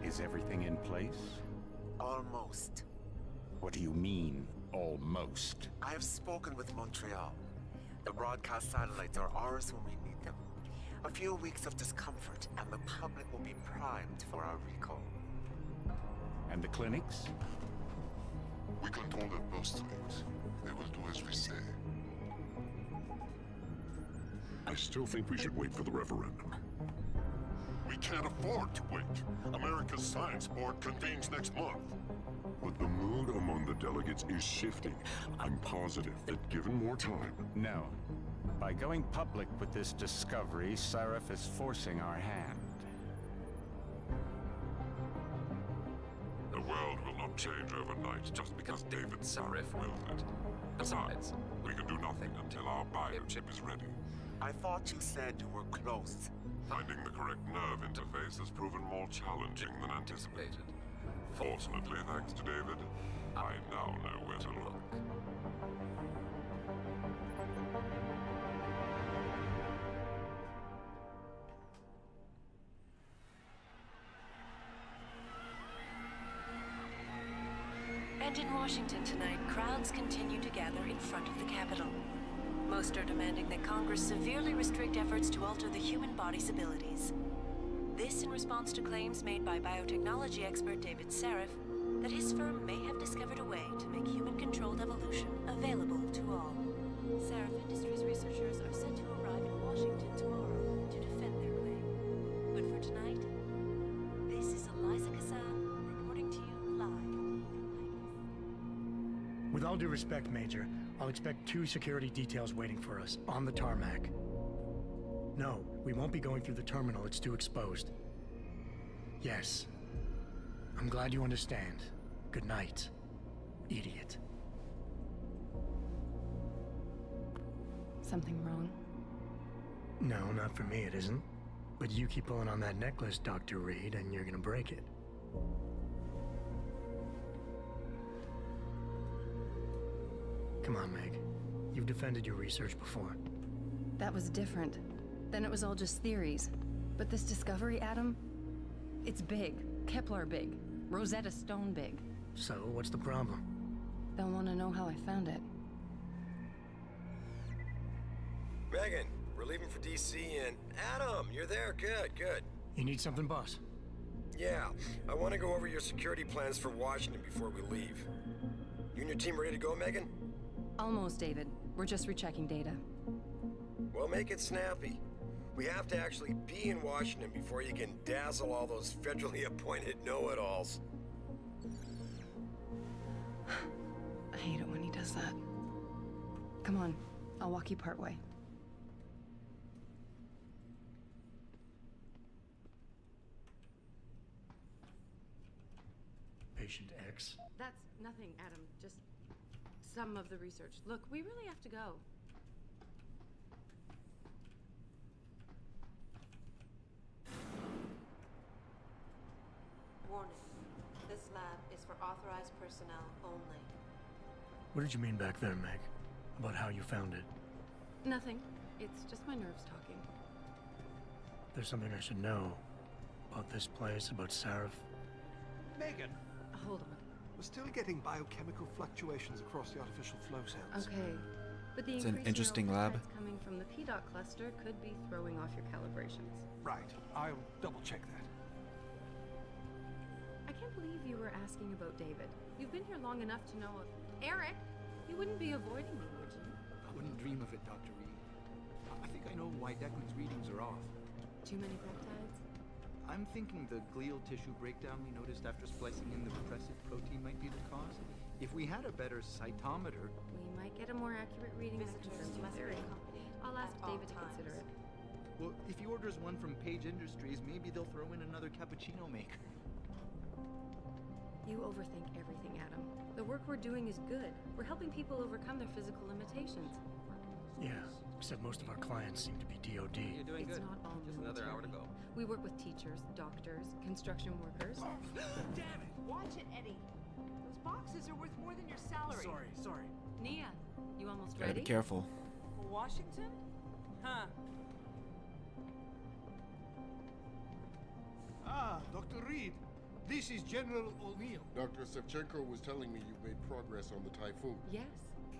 Is everything in place? Almost. What do you mean, almost? I have spoken with Montreal. The broadcast satellites are ours when we need them. A few weeks of discomfort, and the public will be primed for our recall. And the clinics? We control their purse strings. They will do as we say. I still think we should wait for the referendum. We can't afford to wait. America's Science Board convenes next month. But the mood among the delegates is shifting. I'm positive that given more time... No. By going public with this discovery, Sarif is forcing our hand. The world will not change overnight just because David Sarif willed it. Besides, we can do nothing until our biochip is ready. I thought you said you were close. Finding the correct nerve interface has proven more challenging than anticipated. Fortunately, thanks to David, I now know where to look. And in Washington tonight, crowds continue to gather in front of the Capitol. Most are demanding that Congress severely restrict efforts to alter the human body's abilities. This in response to claims made by biotechnology expert David Sarif that his firm may have discovered a way to make human-controlled evolution available to all. Sarif Industries researchers are set to arrive in Washington tomorrow to defend their claim. But for tonight, this is Eliza Kassan reporting to you live from Vegas. With all due respect, Major, I'll expect 2 security details waiting for us on the tarmac. No, we won't be going through the terminal. It's too exposed. Yes. I'm glad you understand. Good night, idiot. Something wrong? No, not for me it isn't. But you keep pulling on that necklace, Dr. Reed, and you're gonna break it. Come on, Meg. You've defended your research before. That was different. Then it was all just theories. But this discovery, Adam, it's big. Kepler big. Rosetta Stone big. So, what's the problem? They'll want to know how I found it. Megan, we're leaving for DC and... Adam, you're there. Good, good. You need something, boss? Yeah, I want to go over your security plans for Washington before we leave. You and your team ready to go, Megan? Almost, David. We're just rechecking data. Well, make it snappy. We have to actually be in Washington before you can dazzle all those federally appointed know-it-alls. I hate it when he does that. Come on, I'll walk you partway. Patient X. That's nothing, Adam. Just some of the research. Look, we really have to go. Warning. This lab is for authorized personnel only. What did you mean back there, Meg? About how you found it? Nothing. It's just my nerves talking. There's something I should know. About this place, about Sarif. Megan, Hold on. we're still getting biochemical fluctuations across the artificial flow cells. Okay. But the It's an increased interesting neural lab. peptides coming from the PDOT cluster could be throwing off your calibrations. Right, I'll double check that. I can't believe you were asking asking about David. You've been here long enough to know Eric, you wouldn't be avoiding me, would you? I wouldn't dream of it, Dr. Reed. I think I know why Declan's readings are off. Too many peptides? I'm thinking the glial tissue breakdown we noticed after splicing in the repressive protein might be the cause. If we had a better cytometer... We might get a more accurate reading that confirms your theory. I'll ask David to consider it. Well, if he orders one from Page Industries, maybe they'll throw in another cappuccino maker. You overthink everything, Adam. The work we're doing is good. We're helping people overcome their physical limitations. Yeah, except most of our clients seem to be DOD. You're doing It's good. not all Just another hour to military. go. We work with teachers, doctors, construction workers. Damn it! Watch it, Eddie. Those boxes are worth more than your salary. Sorry. Nia, you almost Gotta ready? be careful. Washington? Huh. Ah, Dr. Reed. This is General O'Neill. Dr. Sevchenko was telling me you've made progress on the Typhoon. Yes,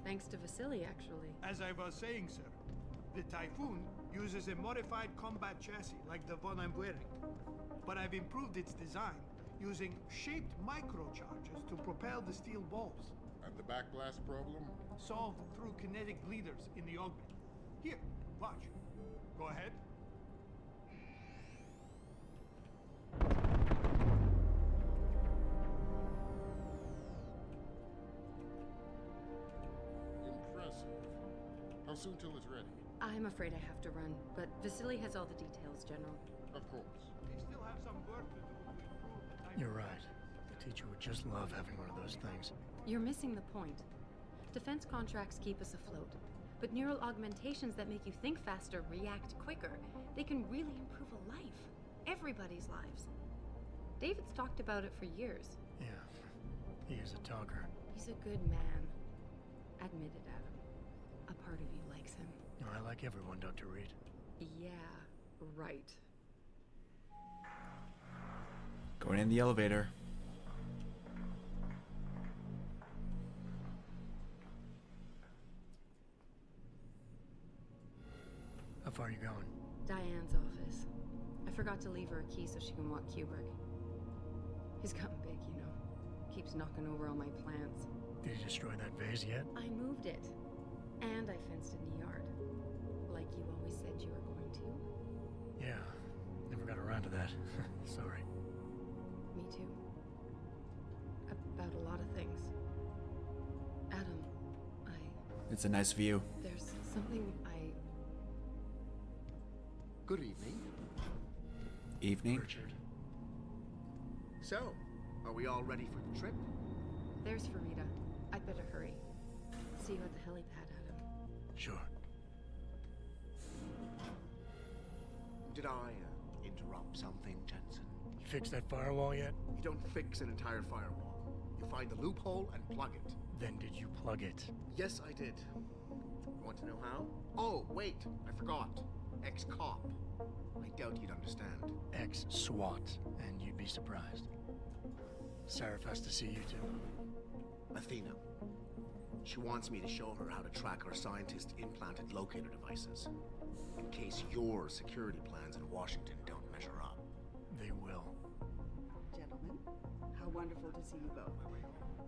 thanks to Vasily, actually. As I was saying, sir, the Typhoon uses a modified combat chassis like the one I'm wearing. But I've improved its design using shaped microcharges to propel the steel balls. And the backblast problem? Solved through kinetic bleeders in the augment. Here, watch. Go ahead. Impressive. How soon till it's ready? I'm afraid I have to run, but Vasily has all the details, General. Of course. We still have some work to do to improve the Typhoon. You're right. The teacher would just love having one of those things. You're missing the point. Defense contracts keep us afloat, but neural augmentations that make you think faster, react quicker, they can really improve a life. Everybody's lives. David's talked about it for years. Yeah, he is a talker. He's a good man. Admit it, Adam. A part of you likes him. I like everyone, Dr. Reed. Yeah, right. Going in the elevator. How far are you going? Diane's office. I forgot to leave her a key so she can walk Kubrick. He's gotten big, you know. Keeps knocking over all my plants. Did you destroy that vase yet? I moved it. And I fenced in the yard. Like you always said you were going to. Yeah, never got around to that. Sorry. Me too. About a lot of things. Adam, It's a nice view. there's something Good evening. Evening. Richard. So, are we all ready for the trip? There's Farida. I'd better hurry. See you at the helipad, Adam. Sure. Did I interrupt something, Jensen? You fixed that firewall yet? You don't fix an entire firewall. You find the loophole and plug it. Then did you plug it? Yes, I did. Want to know how? Oh, wait, I forgot. Ex-cop. I doubt you'd understand. Ex-SWAT, and you'd be surprised. Sarif has to see you too. Athena. She wants me to show her how to track our scientist-implanted locator devices. In case your security plans in Washington don't measure up. They will. Gentlemen, how wonderful to see you both.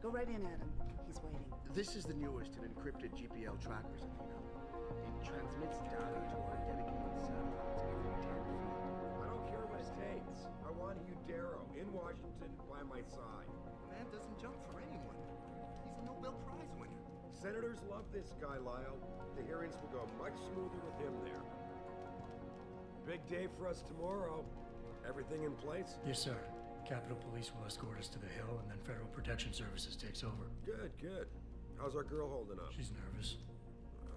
Go right in, Adam. He's waiting. This is the newest in encrypted GPL trackers, Athena. It transmits data to our dedicated satellites every 10 feet. I don't care what it takes. I want Hugh Darrow in Washington by my side. Man doesn't jump for anyone. He's a Nobel Prize winner. Senators love this guy, Lyle. The hearings will go much smoother with him there. Big day for us tomorrow. Everything in place? Yes, sir. Capitol Police will escort us to the Hill, and then Federal Protection Services takes over. Good, good. How's our girl holding up? She's nervous.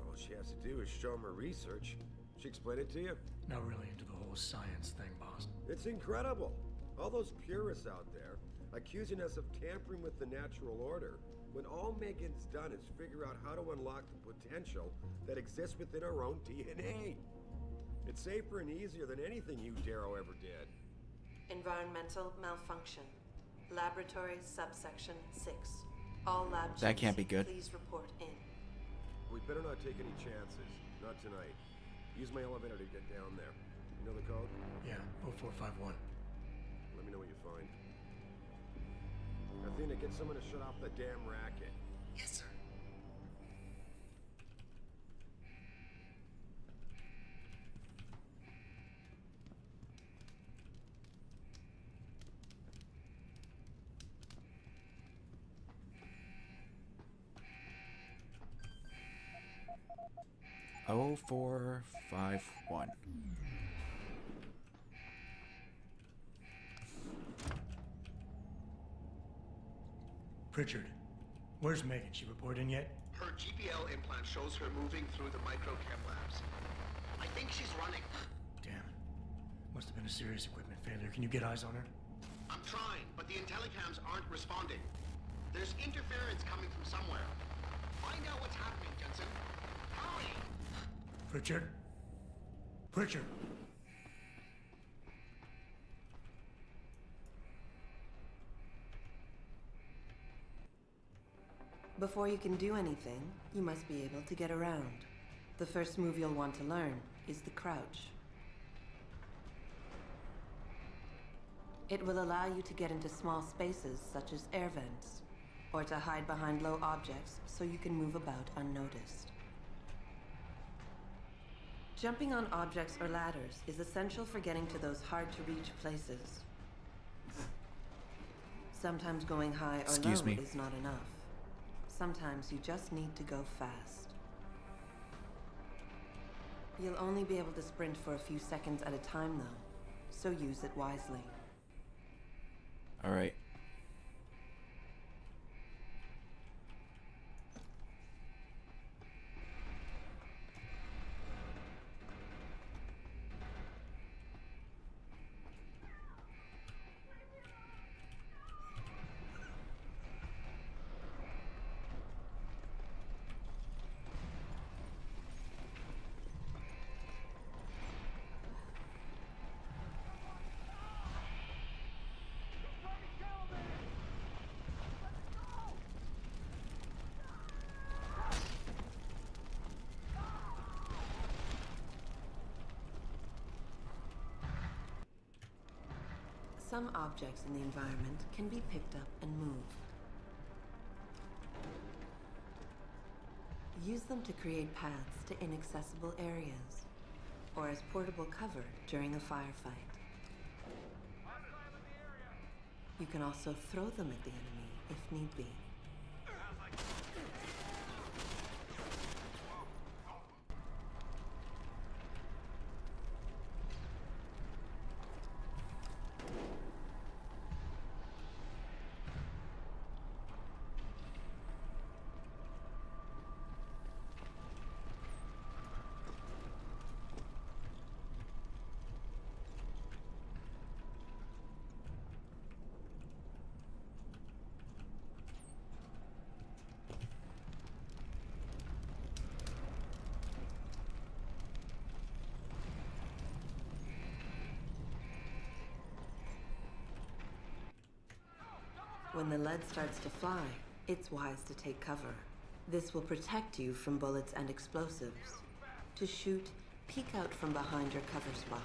All she has to do is show him her research. She explain it to you? Not really into the whole science thing, boss. It's incredible. All those purists out there accusing us of tampering with the natural order, when all Megan's done is figure out how to unlock the potential that exists within our own DNA. It's safer and easier than anything Hugh Darrow ever did. Environmental malfunction. Laboratory subsection 6. All lab That can't be good. Please report in. We better not take any chances. Not tonight. Use my elevator to get down there. You know the code? Yeah, 0451. Let me know what you find. Athena, to get someone to shut off the damn racket. Yes, sir. Oh, 451. Pritchard, where's Megan? She report in yet? Her GPL implant shows her moving through the microchem labs. I think she's running. Damn it. Must have been a serious equipment failure. Can you get eyes on her? I'm trying, but the intellicams aren't responding. There's interference coming from somewhere. Find out what's happening, Jensen. Hurry! Pritchard? Pritchard! Before you can do anything, you must be able to get around. The first move you'll want to learn is the crouch. It will allow you to get into small spaces such as air vents, or to hide behind low objects so you can move about unnoticed. Jumping on objects or ladders is essential for getting to those hard-to-reach places. Sometimes going high or low is not enough. Sometimes you just need to go fast. You'll only be able to sprint for a few seconds at a time, though, so use it wisely. All right. Some objects in the environment can be picked up and moved. Use them to create paths to inaccessible areas, or as portable cover during a firefight. You can also throw them at the enemy if need be. When the lead starts to fly, it's wise to take cover. This will protect you from bullets and explosives. To shoot, peek out from behind your cover spot,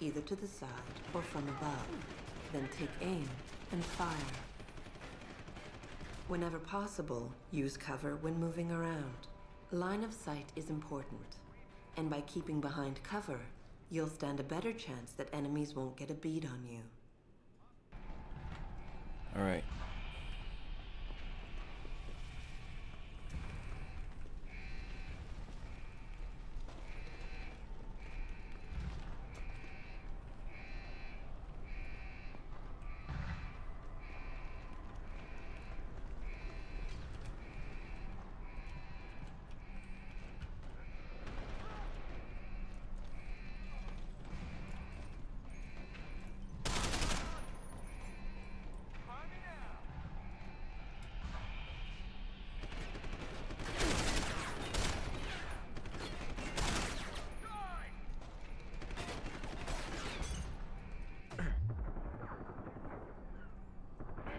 either to the side or from above. Then take aim and fire. Whenever possible, use cover when moving around. Line of sight is important, and by keeping behind cover, you'll stand a better chance that enemies won't get a bead on you. All right.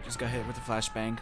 Just got hit with a flashbang.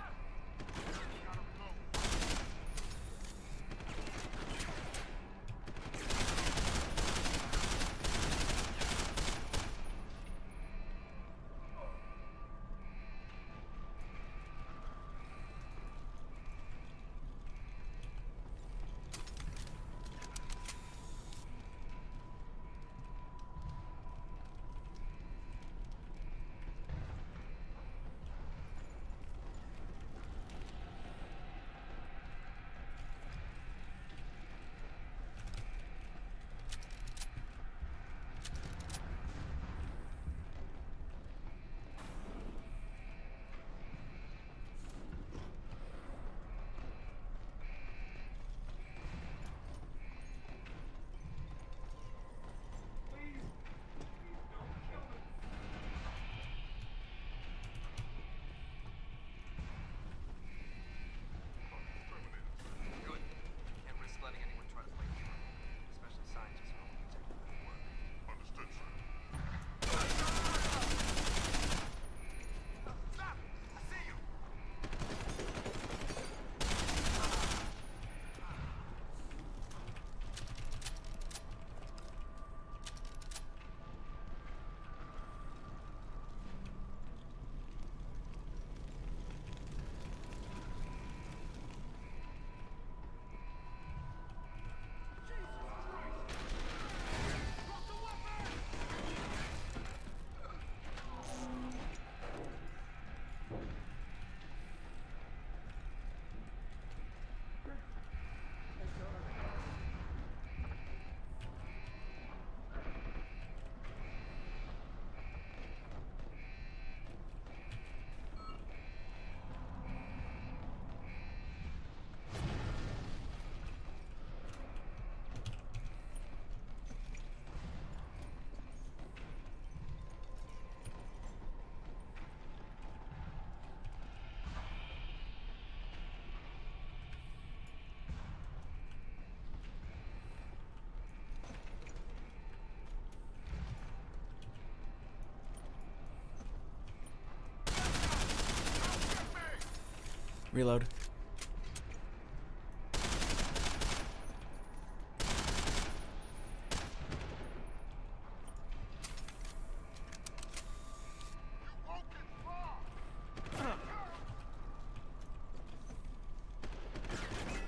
Reload.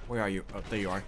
Where are you? Oh, there you are.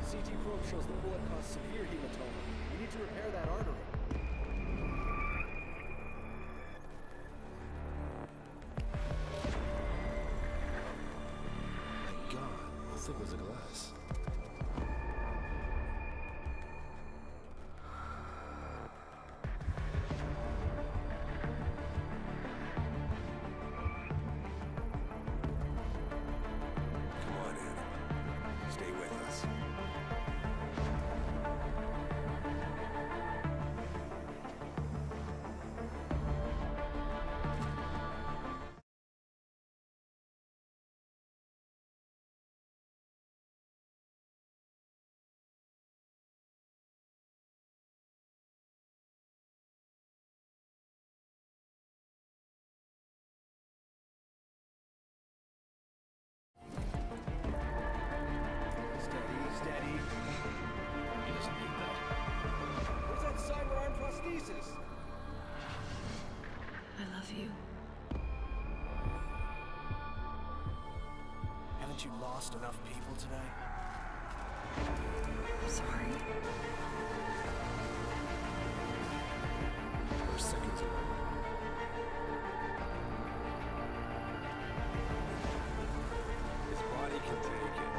CT probe shows the bullet caused severe hematoma. We need to repair that artery. My God, how thick was the glass? Come on, Adam. Stay with us. Steady, steady. He doesn't need that. Where's that cyber arm prosthesis? I love you. Haven't you lost enough people today? I'm sorry. We're seconds away. His body can take it.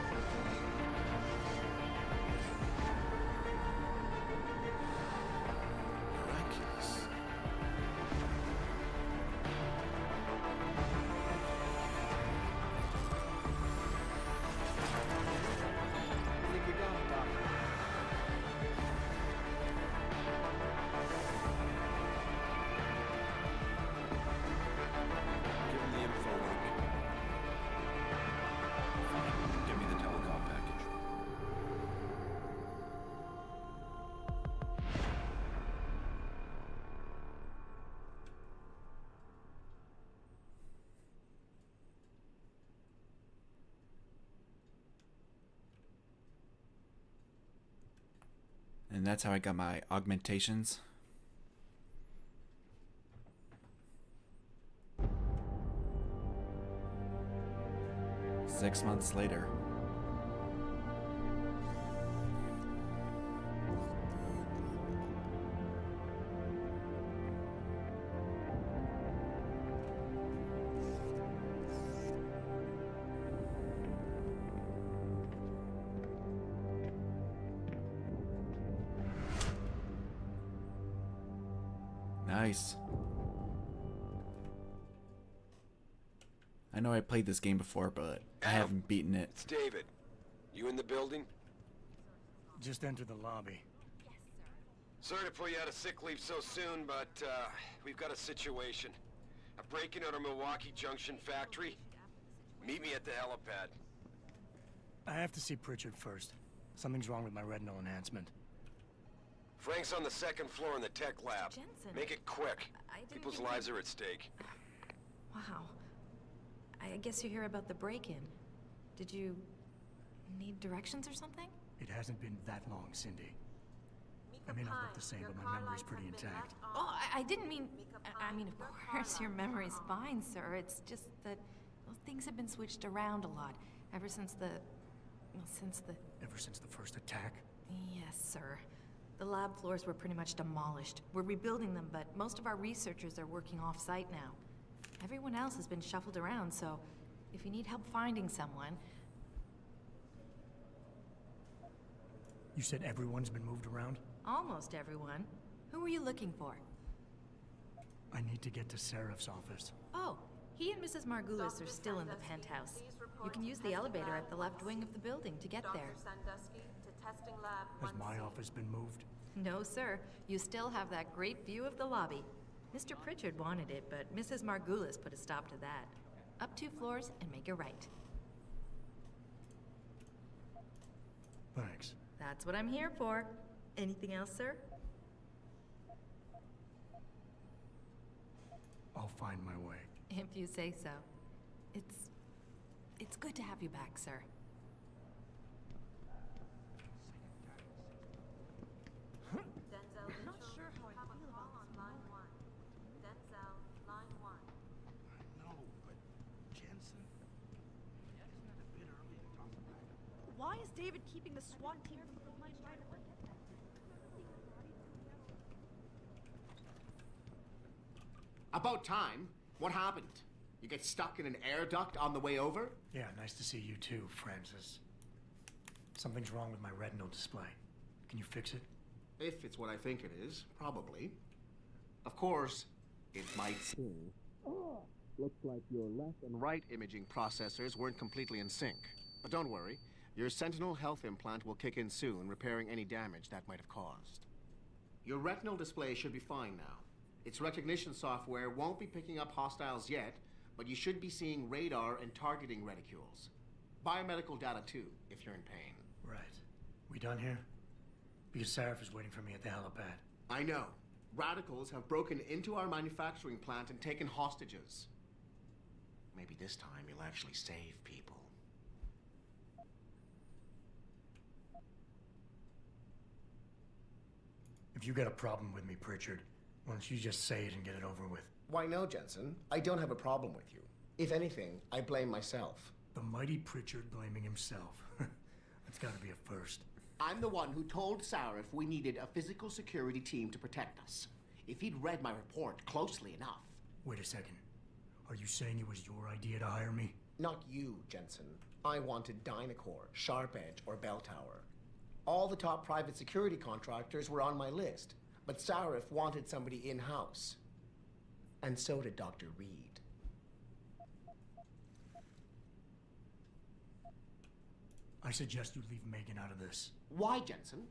Miraculous. I think we got it, Doctor. Give him the info link. Fine. Give me the telecom package. And that's how I got my augmentations. Six months later. Nice. I know I played this game before, but I haven't beaten it. It's David. You in the building? Just entered the lobby. Sorry to pull you out of sick leave so soon, but we've got a situation. A break-in at our Milwaukee Junction factory. Meet me at the helipad. I have to see Pritchard first. Something's wrong with my retinal enhancement. Frank's on the second floor in the tech lab. Jensen. Make it quick. People's lives are at stake. Wow. I guess you're here about the break-in. Did you need directions or something? It hasn't been that long, Cindy. I may not look the same, but my memory's pretty intact. Oh, I didn't mean... I mean, of course, your memory's fine, sir. It's just that, well, things have been switched around a lot ever since the... Well, since the... Ever since the first attack? Yes, sir. The lab floors were pretty much demolished. We're rebuilding them, but most of our researchers are working off-site now. Everyone else has been shuffled around, so if you need help finding someone... You said everyone's been moved around? Almost everyone. Who were you looking for? I need to get to Seraph's office. Oh, he and Mrs. Margulis are still in the penthouse. You can use the elevator at the left wing of the building to get there. Has my office been moved? No, sir. You still have that great view of the lobby. Mr. Pritchard wanted it, but Mrs. Margulis put a stop to that. Up 2 floors and make a right. Thanks. That's what I'm here for. Anything else, sir? I'll find my way. If you say so. It's good to have you back, sir. I'm not sure how I feel about this line 1. Denzel, line 1. I know, but Jensen, isn't that a bit early to talk about it? Why is David keeping the SWAT team from the plane right away? About time. What happened? You get stuck in an air duct on the way over? Yeah, nice to see you too, Francis. Something's wrong with my retinal display. Can you fix it? If it's what I think it is, probably. Of course, it might seem. Looks like your left and right imaging processors weren't completely in sync. But don't worry, your Sentinel health implant will kick in soon, repairing any damage that might have caused. Your retinal display should be fine now. Its recognition software won't be picking up hostiles yet, but you should be seeing radar and targeting reticules. Biomedical data too, if you're in pain. Right. We done here? Because Sarif is waiting for me at the helipad. I know. Radicals have broken into our manufacturing plant and taken hostages. Maybe this time you'll actually save people. If you got a problem with me, Pritchard, why don't you just say it and get it over with? Why no, Jensen? I don't have a problem with you. If anything, I blame myself. The mighty Pritchard blaming himself. That's gotta be a first. I'm the one who told Sarif we needed a physical security team to protect us. If he'd read my report closely enough. Wait a second. Are you saying it was your idea to hire me? Not you, Jensen. I wanted Dynacore, Sharp Edge, or Bell Tower. All the top private security contractors were on my list, but Sarif wanted somebody in-house. And so did Dr. Reed. I suggest you leave Megan out of this. Why, Jensen?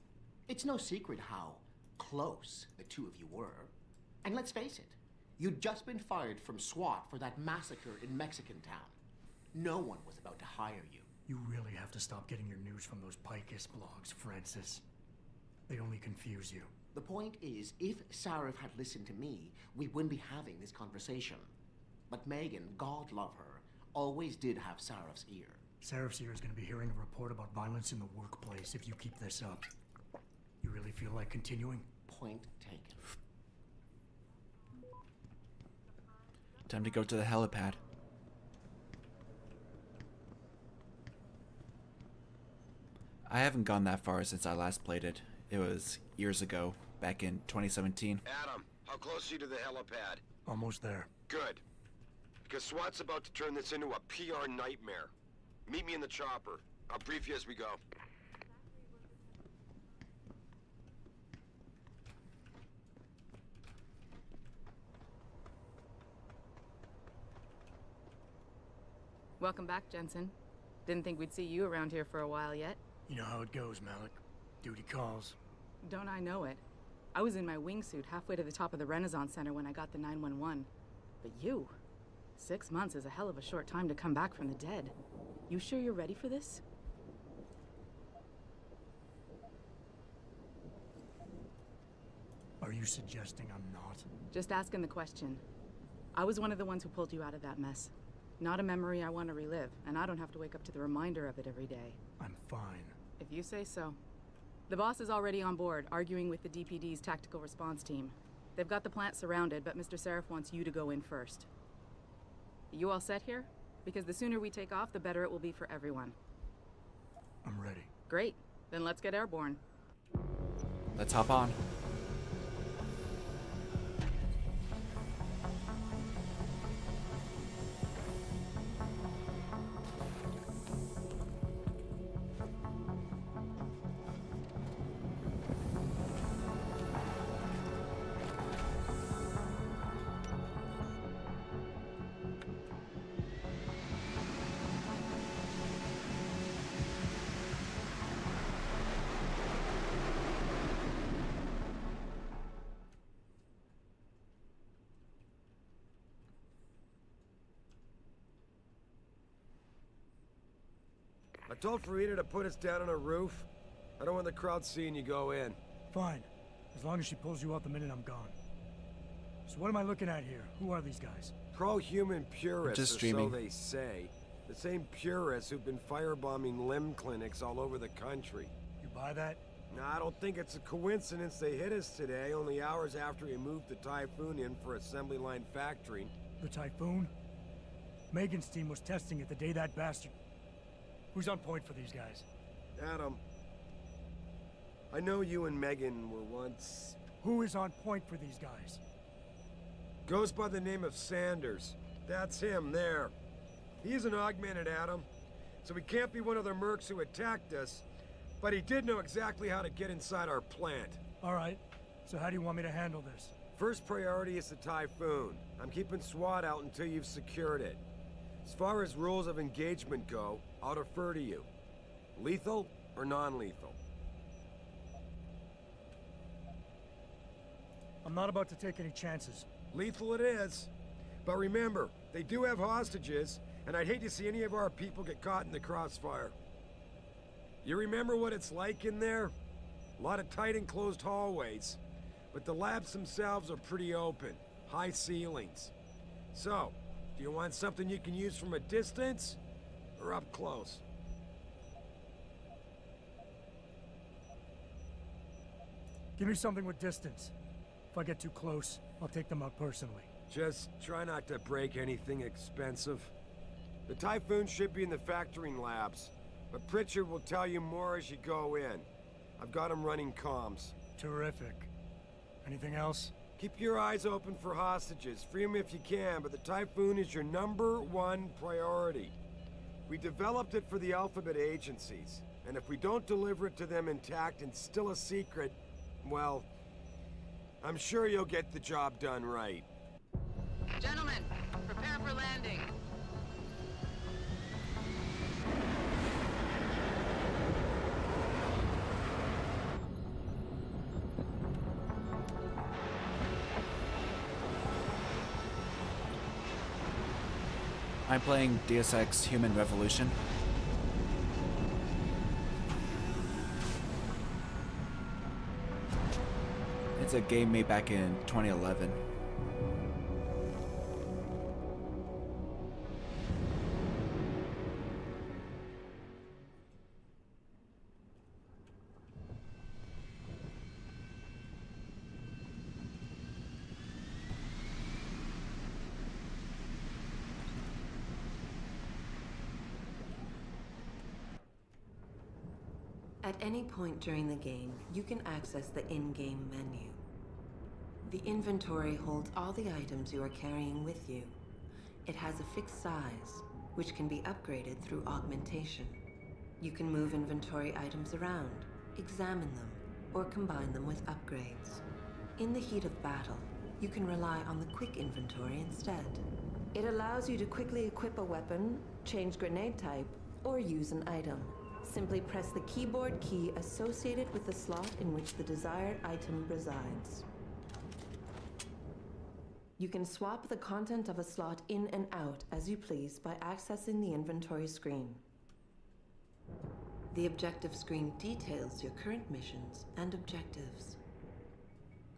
It's no secret how close the two of you were. And let's face it, you'd just been fired from SWAT for that massacre in Mexican town. No one was about to hire you. You really have to stop getting your news from those Picus blogs, Francis. They only confuse you. The point is, if Sarif had listened to me, we wouldn't be having this conversation. But Megan, God love her, always did have Sarif's ear. Sarif's ear is going to be hearing a report about violence in the workplace if you keep this up. You really feel like continuing? Point taken. Time to go to the helipad. I haven't gone that far since I last played it. It was years ago, back in 2017. Adam, how close are you to the helipad? Almost there. Good. Because SWAT's about to turn this into a PR nightmare. Meet me in the chopper. I'll brief you as we go. Welcome back, Jensen. Didn't think we'd see you around here for a while yet. You know how it goes, Malik. Duty calls. Don't I know it? I was in my wingsuit halfway to the top of the Renaissance Center when I got the 911. But you? 6 months is a hell of a short time to come back from the dead. You sure you're ready for this? Are you suggesting I'm not? Just asking the question. I was one of the ones who pulled you out of that mess. Not a memory I want to relive, and I don't have to wake up to the reminder of it every day. I'm fine. If you say so. The boss is already on board, arguing with the DPD's tactical response team. They've got the plant surrounded, but Mr. Seraph wants you to go in first. You all set here? Because the sooner we take off, the better it will be for everyone. I'm ready. Great. Then let's get airborne. Let's hop on. I told Farida to put us down on a roof. I don't want the crowd seeing you go in. Fine. As long as she pulls you out the minute I'm gone. So what am I looking at here? Who are these guys? Pro-human purists, Just or streaming. so they say. The same purists who've been firebombing limb clinics all over the country. You buy that? No, I don't think it's a coincidence they hit us today, only hours after we moved the Typhoon in for assembly line factory. The Typhoon? Megan's team was testing it the day that bastard... Who's on point for these guys? Adam, I know you and Megan were once... Who is on point for these guys? Goes by the name of Sanders. That's him, there. He's an augmented Adam, so he can't be one of the mercs who attacked us, but he did know exactly how to get inside our plant. All right, so how do you want me to handle this? First priority is the Typhoon. I'm keeping SWAT out until you've secured it. As far as rules of engagement go, I'll defer to you. Lethal or non-lethal? I'm not about to take any chances. Lethal it is. But remember, they do have hostages, and I'd hate to see any of our people get caught in the crossfire. You remember what it's like in there? A lot of tight enclosed hallways. But the labs themselves are pretty open. High ceilings. So, do you want something you can use from a distance? Or up close? Give me something with distance. If I get too close, I'll take them out personally. Just try not to break anything expensive. The Typhoon should be in the factoring labs, but Pritchard will tell you more as you go in. I've got him running comms. Terrific. Anything else? Keep your eyes open for hostages. Free them if you can, but the Typhoon is your #1 priority. We developed it for the Alphabet agencies, and if we don't deliver it to them intact and still a secret, well, I'm sure you'll get the job done right. Gentlemen, prepare for landing. I'm playing Deus Ex Human Revolution. It's a game made back in 2011. At any point during the game, you can access the in-game menu. The inventory holds all the items you are carrying with you. It has a fixed size, which can be upgraded through augmentation. You can move inventory items around, examine them, or combine them with upgrades. In the heat of battle, you can rely on the quick inventory instead. It allows you to quickly equip a weapon, change grenade type, or use an item. Simply press the keyboard key associated with the slot in which the desired item resides. You can swap the content of a slot in and out as you please by accessing the inventory screen. The objective screen details your current missions and objectives.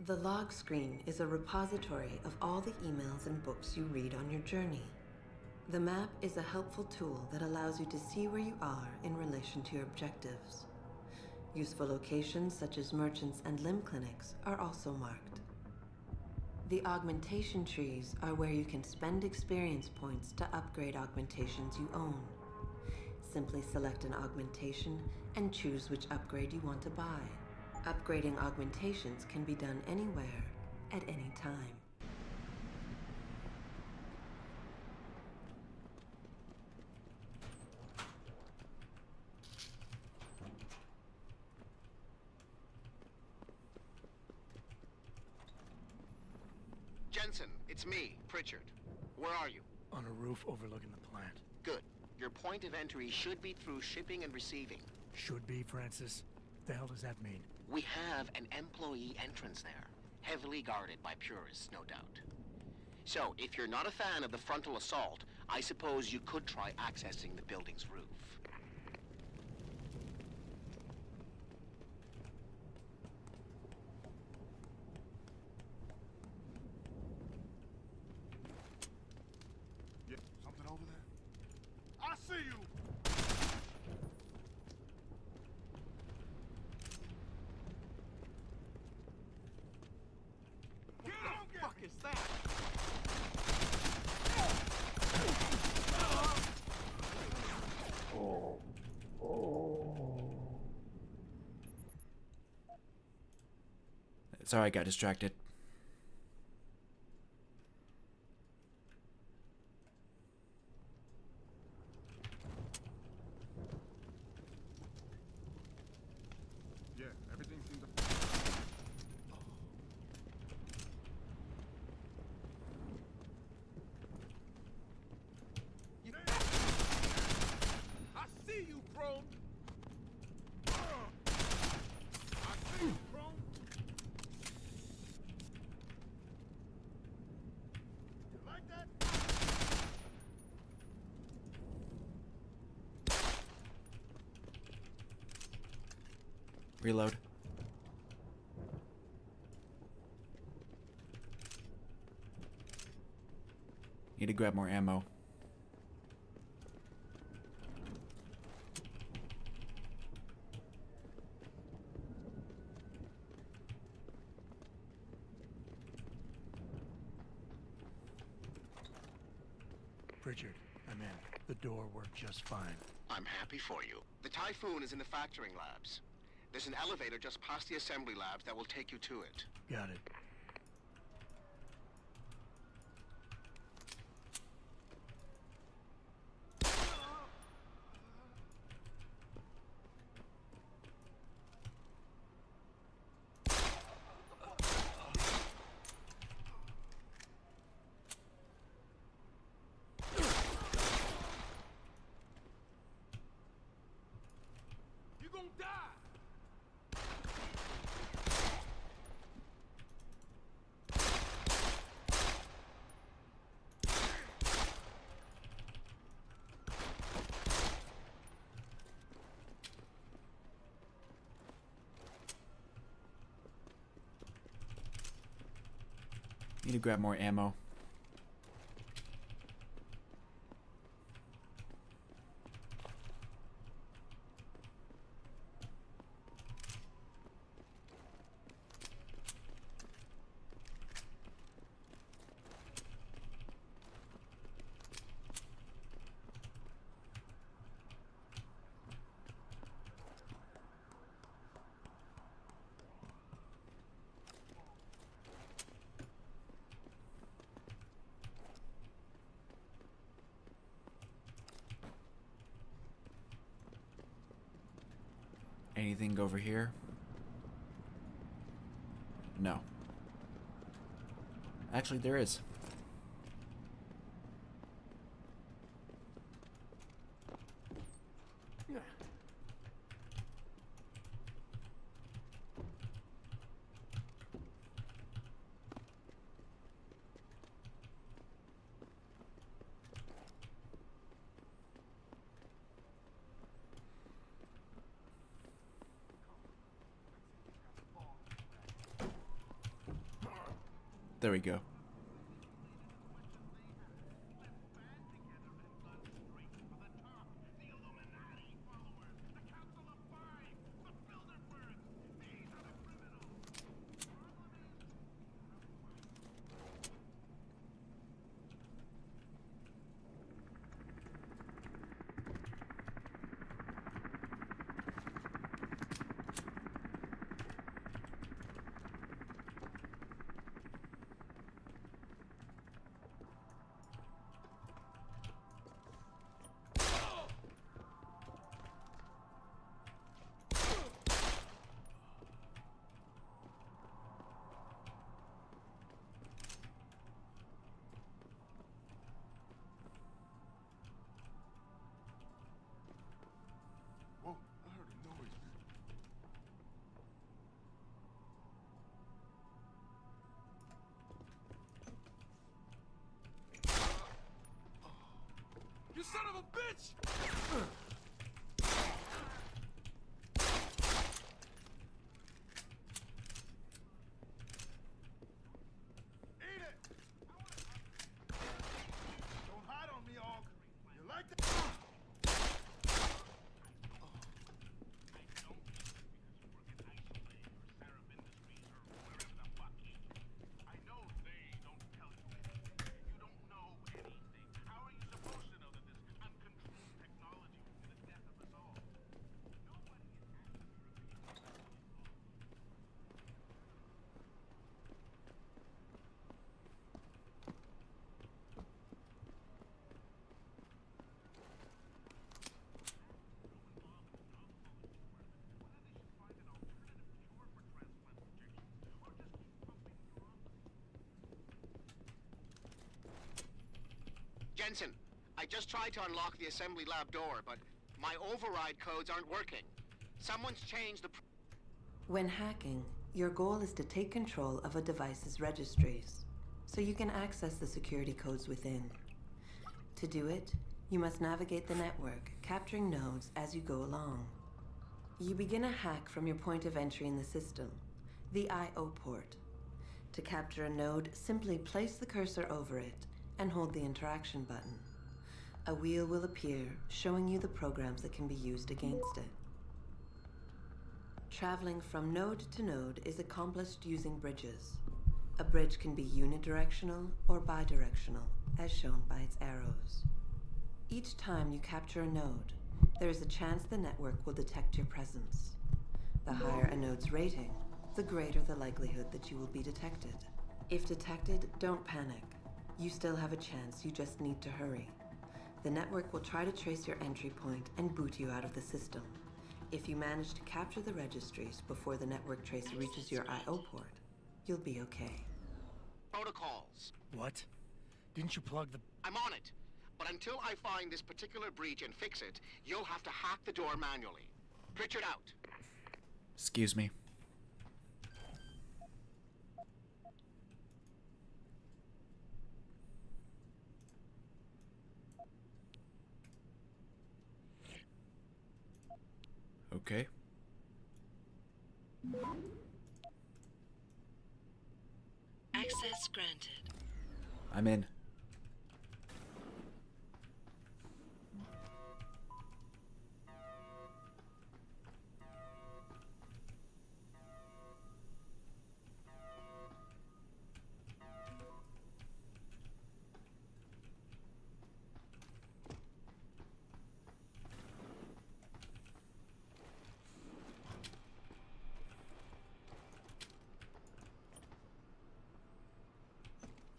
The log screen is a repository of all the emails and books you read on your journey. The map is a helpful tool that allows you to see where you are in relation to your objectives. Useful locations such as merchants and limb clinics are also marked. The augmentation trees are where you can spend experience points to upgrade augmentations you own. Simply select an augmentation and choose which upgrade you want to buy. Upgrading augmentations can be done anywhere, at any time. Jensen, it's me, Pritchard. Where are you? On a roof overlooking the plant. Good. Your point of entry should be through shipping and receiving. Should be, Francis. What the hell does that mean? We have an employee entrance there, heavily guarded by purists, no doubt. So, if you're not a fan of the frontal assault, I suppose you could try accessing the building's roof. Yeah, something over there? I see you! What the fuck is that? Sorry, I got distracted. Yeah, everything seems... I see you, Chrome! I see you, Chrome! You like that? Reload. Need to grab more ammo. Pritchard, I'm in. The door worked just fine. I'm happy for you. The Typhoon is in the factoring labs. There's an elevator just past the assembly labs that will take you to it. Got it. You gonna die! Need to grab more ammo. Anything over here? No. Actually, there is. There we go. Whoa, I heard a noise, man. You son of a bitch! Eat it! Don't hide on me, Og. You like that? Jensen, I just tried to unlock the assembly lab door, but my override codes aren't working. Someone's changed the... When hacking, your goal is to take control of a device's registries, so you can access the security codes within. To do it, you must navigate the network, capturing nodes as you go along. You begin a hack from your point of entry in the system, the I/O port. To capture a node, simply place the cursor over it and hold the interaction button. A wheel will appear, showing you the programs that can be used against it. Traveling from node to node is accomplished using bridges. A bridge can be unidirectional or bidirectional, as shown by its arrows. Each time you capture a node, there is a chance the network will detect your presence. The higher a node's rating, the greater the likelihood that you will be detected. If detected, don't panic. You still have a chance, you just need to hurry. The network will try to trace your entry point and boot you out of the system. If you manage to capture the registries before the network trace reaches your I/O port, you'll be okay. Protocols. What? Didn't you plug the... I'm on it. But until I find this particular breach and fix it, you'll have to hack the door manually. Pritchard out. Excuse me. Okay. Access granted. I'm in.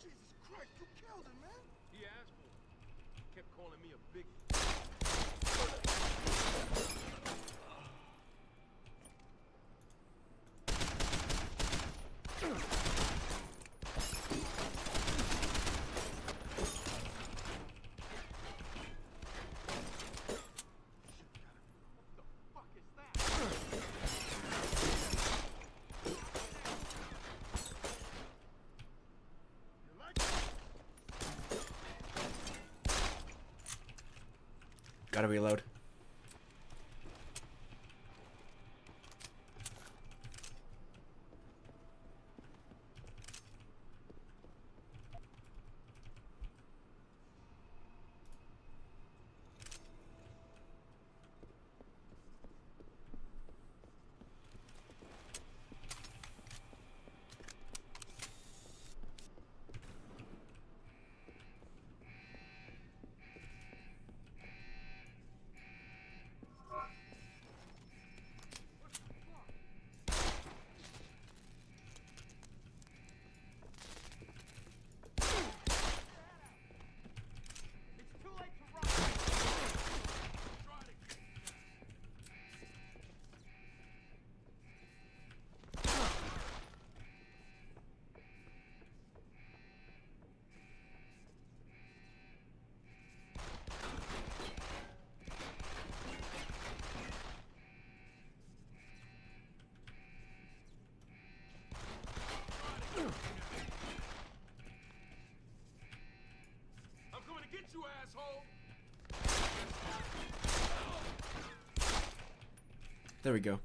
Jesus Christ, you killed him, man! He asked for it. Kept calling me a big... Gotta reload. you asshole! There we go.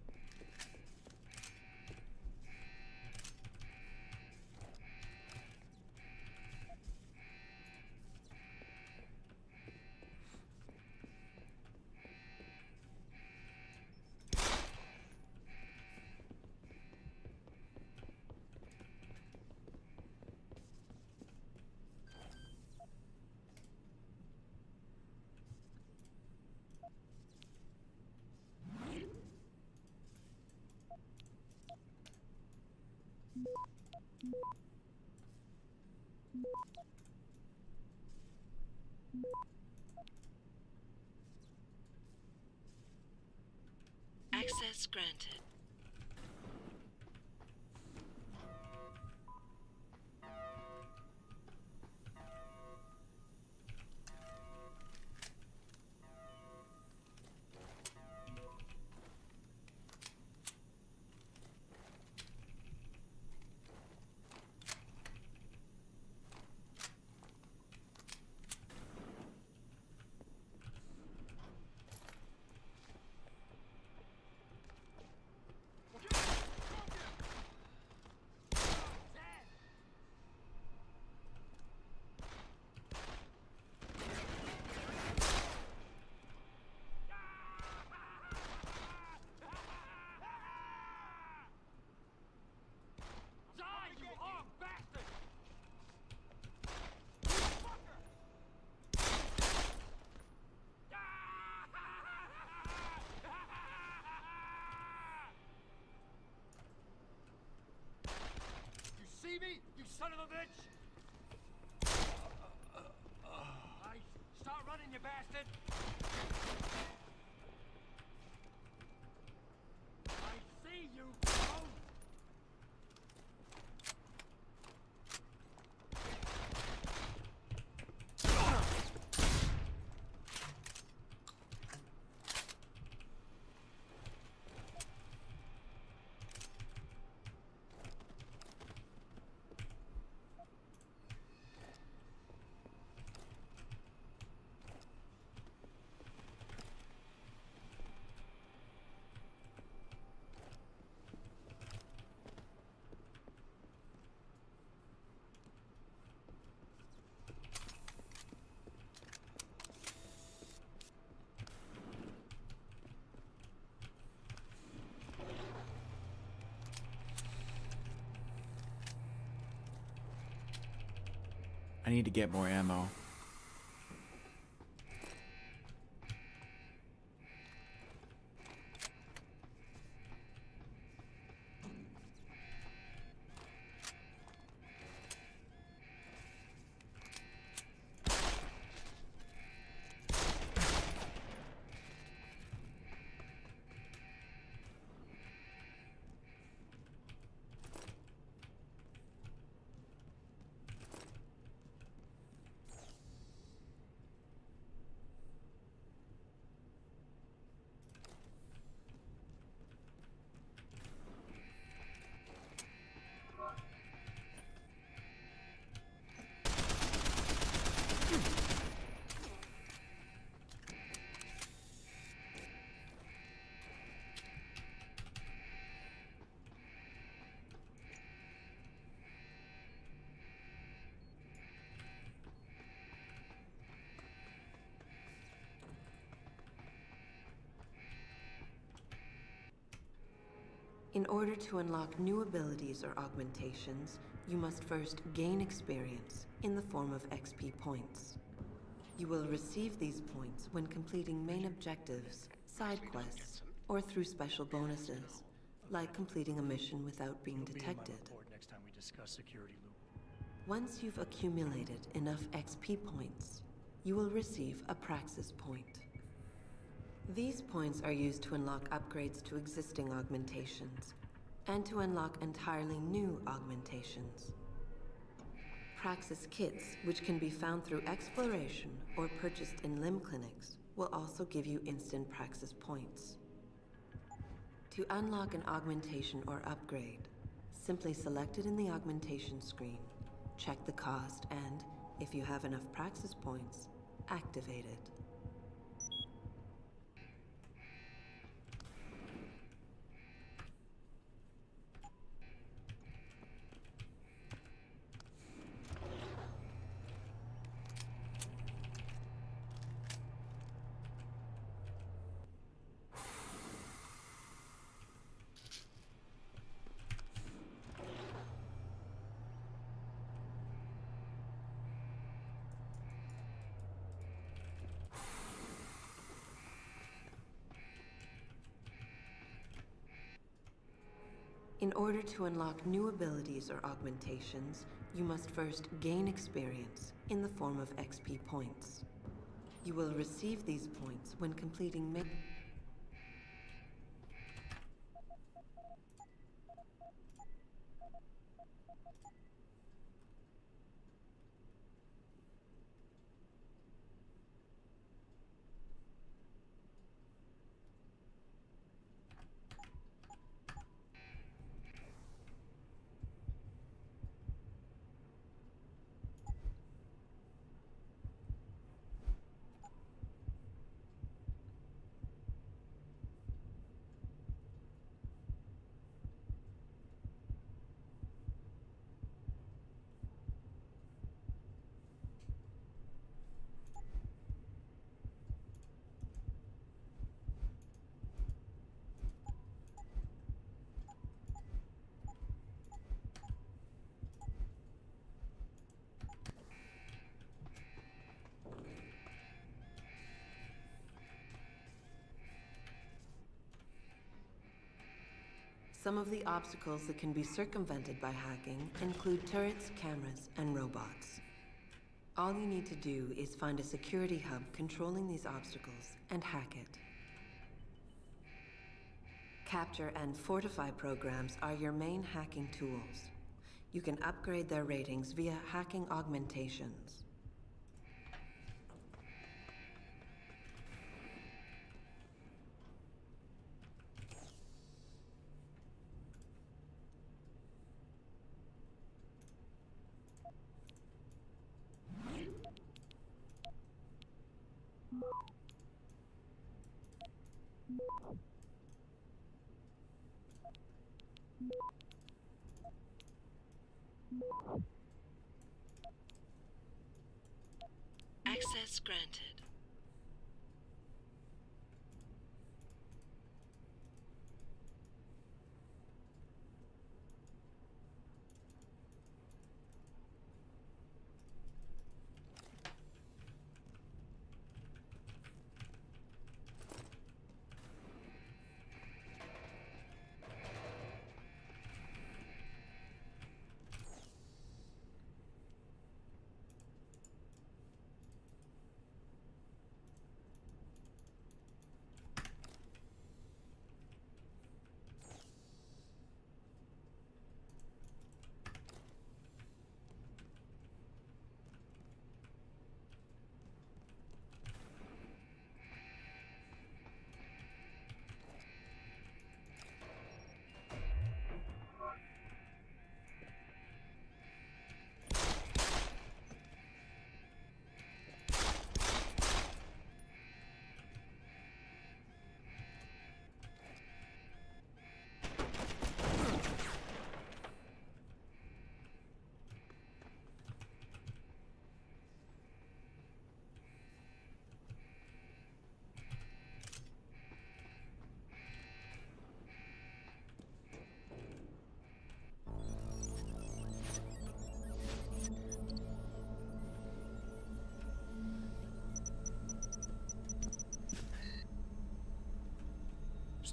Access granted. See me, you son of a bitch! Right, start running, you bastard! I see you, bro! I need to get more ammo. In order to unlock new abilities or augmentations, you must first gain experience in the form of XP points. You will receive these points when completing main objectives, side quests, or through special bonuses, like completing a mission without being detected. Next time we discuss security loop. Once you've accumulated enough XP points, you will receive a Praxis point. These points are used to unlock upgrades to existing augmentations, and to unlock entirely new augmentations. Praxis kits, which can be found through exploration or purchased in limb clinics, will also give you instant Praxis points. To unlock an augmentation or upgrade, simply select it in the augmentation screen, check the cost, and, if you have enough Praxis points, activated. In order to unlock new abilities or augmentations, you must first gain experience in the form of XP points. You will receive these points when completing Some of the obstacles that can be circumvented by hacking include turrets, cameras, and robots. All you need to do is find a security hub controlling these obstacles and hack it. Capture and fortify programs are your main hacking tools. You can upgrade their ratings via hacking augmentations. Access granted.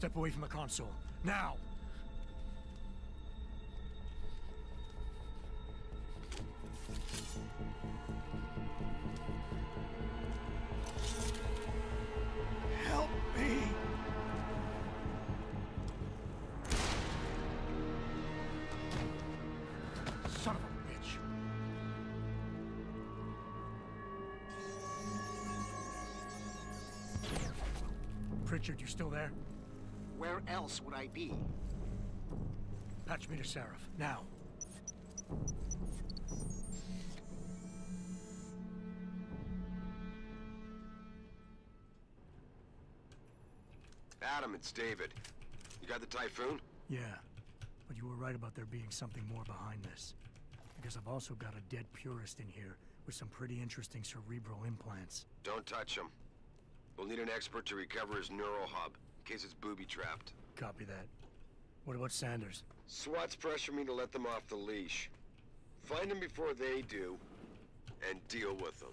Step away from the console. Now! Help me! Son of a bitch! Pritchard, you still there? Where else would I be? Patch me to Seraph, now. Adam, it's David. You got the Typhoon? Yeah, but you were right about there being something more behind this. Because I've also got a dead purist in here with some pretty interesting cerebral implants. Don't touch him. We'll need an expert to recover his neural hub, in case it's booby-trapped. Copy that. What about Sanders? SWAT's pressure me to let them off the leash. Find them before they do, and deal with them.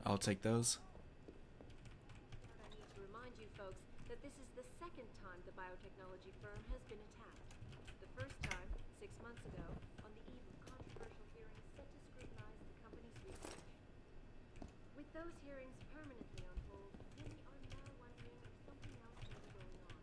I'll take those. I need to remind you folks that this is the second time the biotechnology firm has been attacked. The first time, 6 months ago, on the eve of controversial hearings set to scrutinize the company's research. With those hearings permanently on hold, many are now wondering if something else may be going on.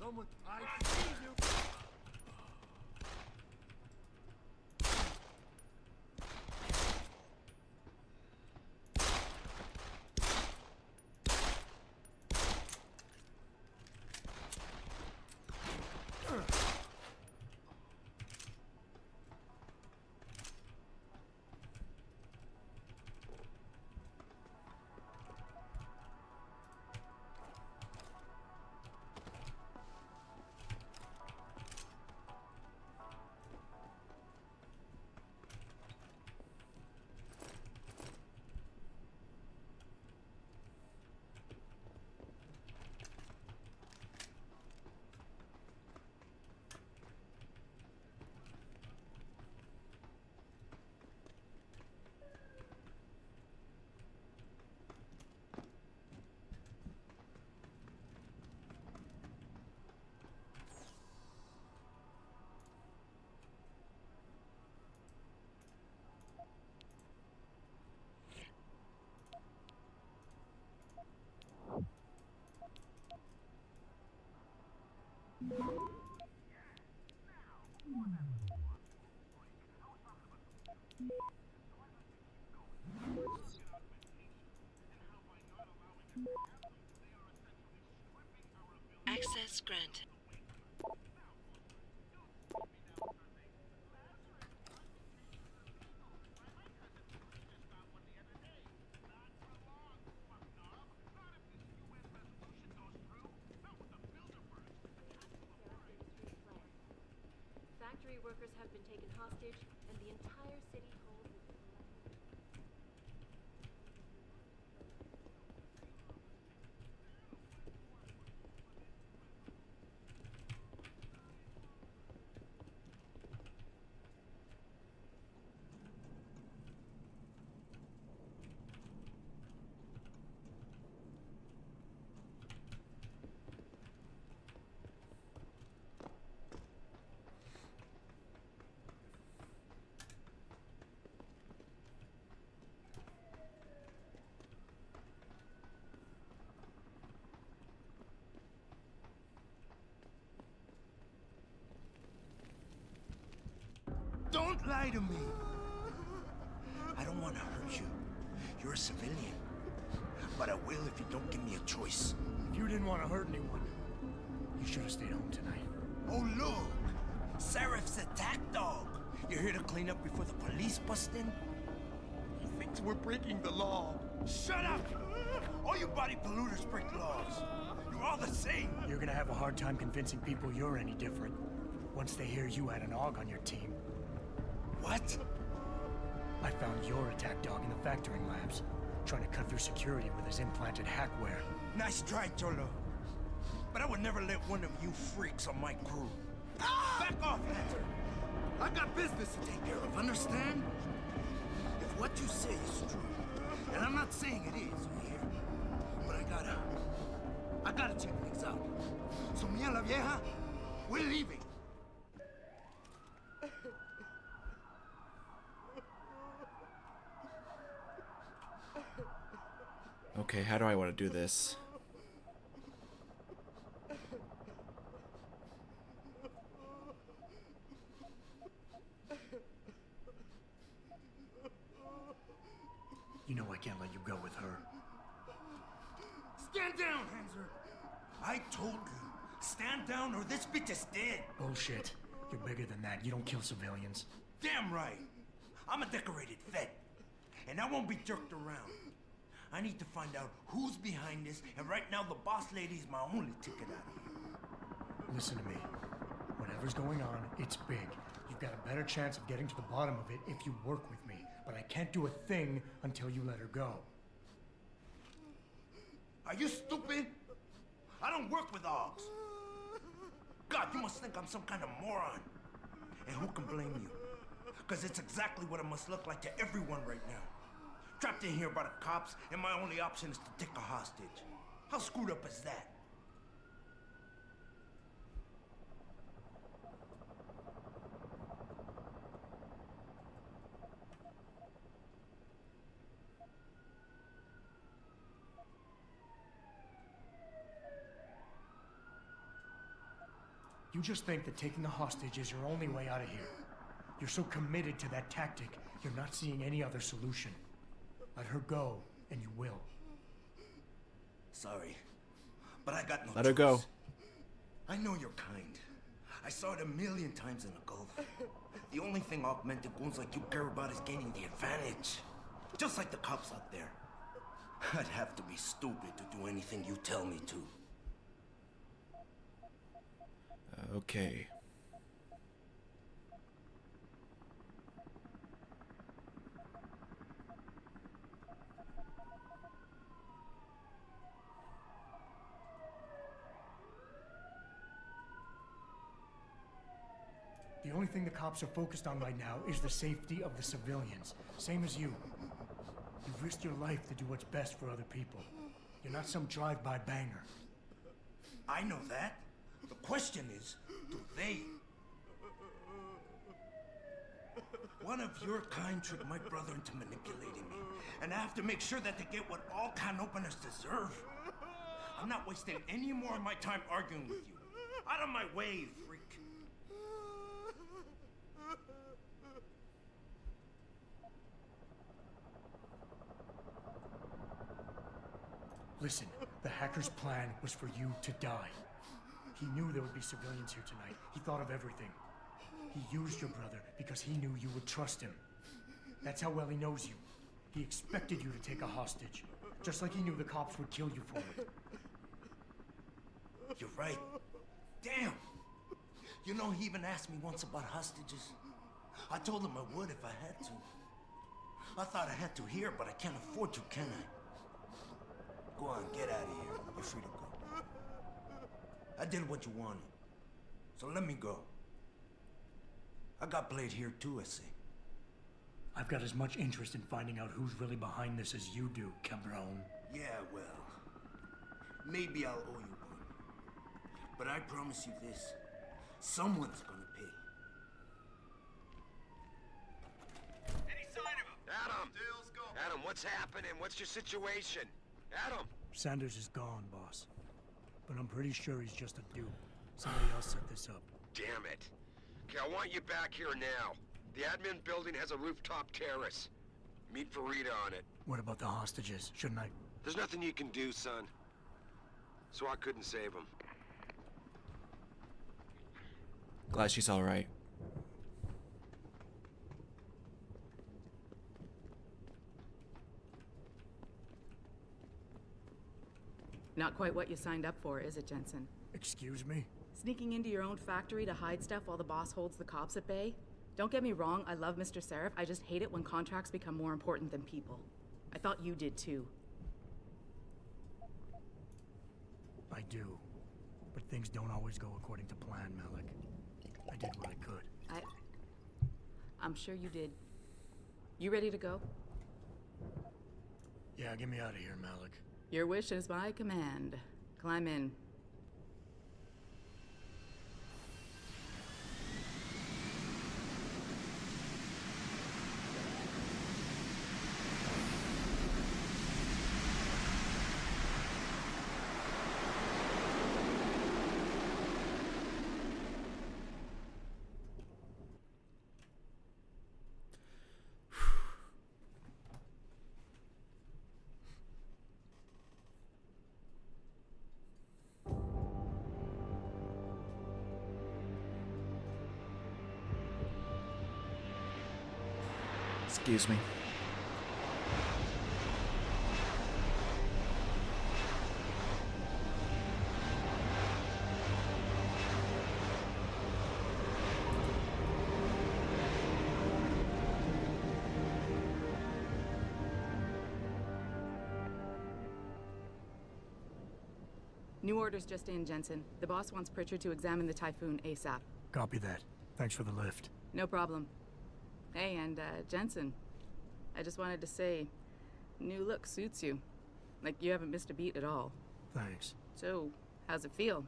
Someone, I see you! Access granted. Factory workers have been taken hostage, and the entire city holds its Don't lie to me! I don't want to hurt you. You're a civilian. But I will if you don't give me a choice. If you didn't want to hurt anyone, you should have stayed home tonight. Oh, look! Seraph's attack dog! You're here to clean up before the police bust in? He thinks we're breaking the law. Shut up! All you body polluters break laws. You're all the same. You're gonna have a hard time convincing people you're any different. once they hear you had an AUG on your team. What? I found your attack dog in the factoring labs, trying to cut through security with his implanted hackware. Nice try, Cholo. But I would never let one of you freaks on my crew. Back off, Hunter! I got business to take care of, understand? If what you say is true, and I'm not saying it is, you hear? But I gotta check things out. So, mia la vieja, we're leaving. Okay, how do I want to do this? You know I can't let you go with her. Stand down, Hanser! I told you, stand down or this bitch is dead. Bullshit. You're bigger than that. You don't kill civilians. Damn right. I'm a decorated vet, and I won't be jerked around. I need to find out who's behind this, and right now the boss lady's my only ticket out of here. Listen to me. Whatever's going on, it's big. You've got a better chance of getting to the bottom of it if you work with me. But I can't do a thing until you let her go. Are you stupid? I don't work with dogs. God, you must think I'm some kind of moron. And who can blame you? Because it's exactly what it must look like to everyone right now. Trapped in here by the cops, and my only option is to take a hostage. How screwed up is that? You just think that taking a hostage is your only way out of here. You're so committed to that tactic, you're not seeing any other solution. Let her go, and you will. Sorry, but I got no Let her go. choice. I know you're kind. I saw it a million times in the Gulf. The only thing augmented goons like you care about is gaining the advantage. Just like the cops out there. I'd have to be stupid to do anything you tell me to. Okay. The only thing the cops are focused on right now is the safety of the civilians. Same as you. You've risked your life to do what's best for other people. You're not some drive-by banger. I know that. The question is, do they? One of your kind tricked my brother into manipulating me. And I have to make sure that they get what all can openers deserve. I'm not wasting any more of my time arguing with you. Out of my way, freak. Listen, the hacker's plan was for you to die. He knew there would be civilians here tonight. He thought of everything. He used your brother because he knew you would trust him. That's how well he knows you. He expected you to take a hostage, just like he knew the cops would kill you for it. You're right. Damn! You know, he even asked me once about hostages. I told him I would if I had to. I thought I had to here, but I can't afford to, can I? Go on, get out of here. You're free to go. I did what you wanted, so let me go. I got played here too, I see. I've got as much interest in finding out who's really behind this as you do, Cabron. Yeah, well, maybe I'll owe you one. But I promise you this, someone's gonna pay. Any sign of him? Adam! Adam, what's happening? What's your situation? Adam! Sanders is gone, boss. But I'm pretty sure he's just a dupe. Somebody else set this up. Damn it. Okay, I want you back here now. The admin building has a rooftop terrace. Meet for Rita on it. What about the hostages? Shouldn't I? There's nothing you can do, son. So I couldn't save them. Glad she's alright. Not quite what you signed up for, is it, Jensen? Excuse me? Sneaking into your own factory to hide stuff while the boss holds the cops at bay? Don't get me wrong, I love Mr. Seraph. I just hate it when contracts become more important than people. I thought you did too. I do. But things don't always go according to plan, Malik. I did what I could. I'm sure you did. You ready to go? Yeah, get me out of here, Malik. Your wish is my command. Climb in. Excuse me. New orders just in, Jensen. The boss wants Pritchard to examine the Typhoon ASAP. Copy that. Thanks for the lift. No problem. Hey, and Jensen, I just wanted to say, new look suits you. Like, you haven't missed a beat at all. Thanks. So, how's it feel,